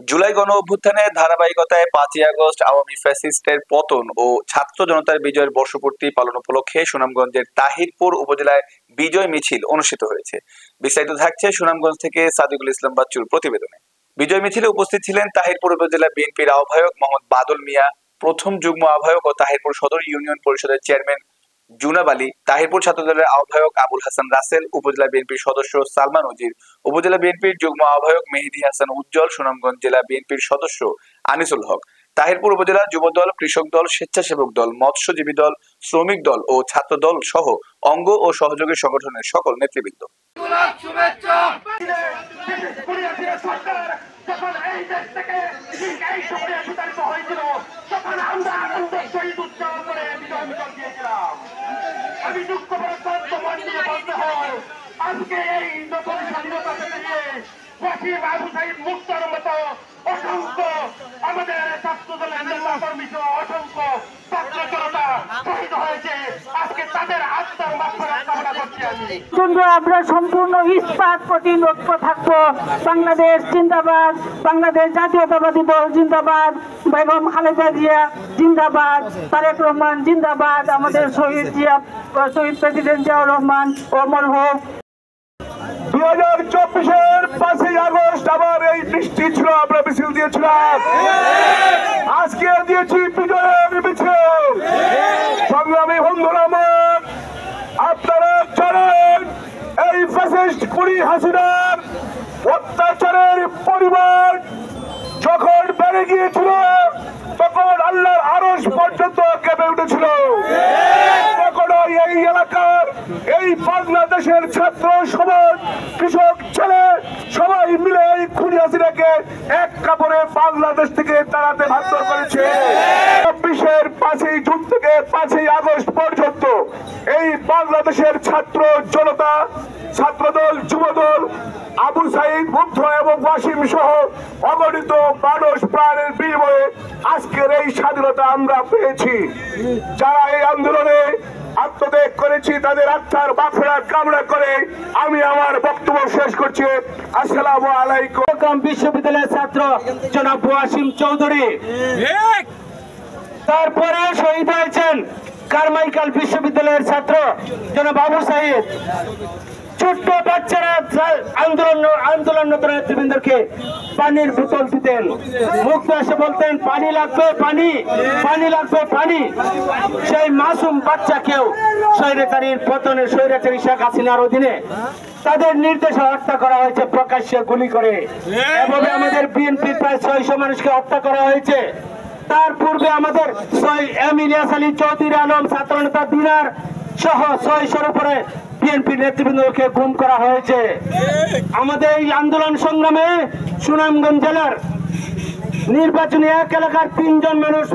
জুলাই গণ অভ্যুত্থানের ধারাবাহিকতায় 5ই আগস্ট আওয়ামী ফ্যাসিস্টের পতন ও ছাত্র জনতার বিজয়ের বর্ষপূর্তি পালন উপলক্ষে সুনামগঞ্জের তাহিরপুর উপজেলায় বিজয় মিছিল অনুষ্ঠিত হয়েছে। বিস্তারিত থাকছে সুনামগঞ্জ থেকে সাদিকুল ইসলাম বাচ্চুর প্রতিবেদনে। বিজয় মিছিলে উপস্থিত ছিলেন তাহিরপুর উপজেলা বিএনপির আহ্বায়ক মোহাম্মদ বাদল মিয়া, প্রথম যুগ্ম আহ্বায়ক ও তাহিরপুর সদর ইউনিয়ন পরিষদের চেয়ারম্যান জুনাব আলী, তাহিরপুর ছাত্রদলের আহ্বায়ক আবুল হাসান রাসেল, উপজেলা বিএনপির সদস্য সালমান উজির, উপজেলা বিএনপির যুগ্ম আহ্বায়ক মেহেদী হাসান উজ্জ্বল, সুনামগঞ্জ জেলা বিএনপির সদস্য আনিসুল হক, তাহিরপুর উপজেলা যুবদল, কৃষক দল, স্বেচ্ছাসেবক দল, মৎস্যজীবী দল, শ্রমিক দল ও ছাত্র দল সহ অঙ্গ ও সহযোগী সংগঠনের সকল নেতৃবৃন্দ। যখন এই দেশ থেকে এই সময়ে বিতাড়িত হয়েছিল তখন আমরা আনন্দের সহিত উৎসাহ করে বিজয় মিছিল দিয়েছিলাম। আমি দুঃখ করে নিয়ে বলতে হয়, আজকে এই নতুন স্বাধীনতা পেতে গিয়ে ওয়াসিম আবু সাইদ মুক্তার মতো অসংখ্য আমাদের ছাত্র দলের নেতা কর্মী সহ অসংখ্য ছাত্র জনতা শহীদ হয়েছে। আজকে তাদের আত্মার মাগফিরাত কামনা করছি আমি। আমরা সম্পূর্ণ ইস্পাত প্রতিরোধ থাকবো। বাংলাদেশ জিন্দাবাদ, বাংলাদেশ জাতীয়তাবাদী দল জিন্দাবাদ, বেগম খালেদা জিয়া জিন্দাবাদ, তারেক রহমান জিন্দাবাদ, আমাদের শহীদ প্রেসিডেন্ট জিয়াউর রহমান অমর হোক। 2024-এর 5ই আগস্ট আবার এই বৃষ্টি ছিল, আমরা মিছিল দিয়েছিলাম। আজকে দিয়েছি বিজয়ের মিছিল। সংগ্রামী বন্ধুরা আমার, আপনারা জানেন এই ফ্যাসিস্ট খুনি হাসিনার অত্যাচারের পরিমাণ যখন বেড়ে গিয়েছিল তখন আল্লাহর আরশ পর্যন্ত কেঁপে উঠেছিল। তখন এই এলাকার এই বাংলাদেশের ছাত্র সমাজ, কৃষক ছেলে সবাই মিলে এই খুনি হাসিনাকে এক কাপড়ে বাংলাদেশ থেকে তাড়াতে বাধ্য করেছে। 24-এর 5ই জুন থেকে 5ই আগস্ট পর্যন্ত এই বাংলাদেশের ছাত্র জনতা, ছাত্রদল, যুবদল, আবু সাইদ মুগ্ধ এবং ওয়াসিম সহ অগণিত মানুষ প্রাণের বিনিময়ে আজকের এই স্বাধীনতা আমরা পেয়েছি। যারা এই আন্দোলনে আত্মত্যাগ করেছি তাদের আত্মার মাগফিরাত কামনা করে আমি আমার বক্তব্য শেষ করছি। আসসালামু আলাইকুম। বিশ্ববিদ্যালয়ের ছাত্র জনাব ওয়াসিম চৌধুরী, তারপরে শহীদ হয়েছেন কারমাইকেল বিশ্ববিদ্যালয়ের ছাত্র জনাব আবু সাইদ। ছোট্ট বাচ্চারা আন্দোলনরত নেতৃবৃন্দকে পানির বোতল দিতেন, মুক্ত এসে বলতেন পানি লাগবে, পানি, পানি লাগবে, পানি। সেই মাসুম বাচ্চাকেও স্বৈরাচারীর পতনে, স্বৈরাচারী শেখ হাসিনার অধীনে তাদের নির্দেশে হত্যা করা হয়েছে প্রকাশ্যে গুলি করে। এভাবে আমাদের বিএনপির প্রায় 600 মানুষকে হত্যা করা হয়েছে। তার পূর্বে আমাদের ইলিয়াস আলী, চৌধুরী আলম, ছাত্রনেতা দিনার সহ 600-এর উপরে বিএনপি নেতৃবৃন্দকে গুম করা হয়েছে। আমাদের এই আন্দোলন সংগ্রামে সুনামগঞ্জ জেলার নির্বাচনী এক এলাকার 3 জন মানুষ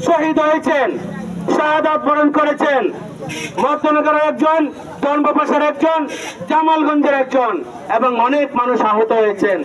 শহীদ হয়েছেন, শাহাদাত বরণ করেছেন। মধ্যনগরের একজন, ধর্মপাশার একজন, জামালগঞ্জের একজন এবং অনেক মানুষ আহত হয়েছেন।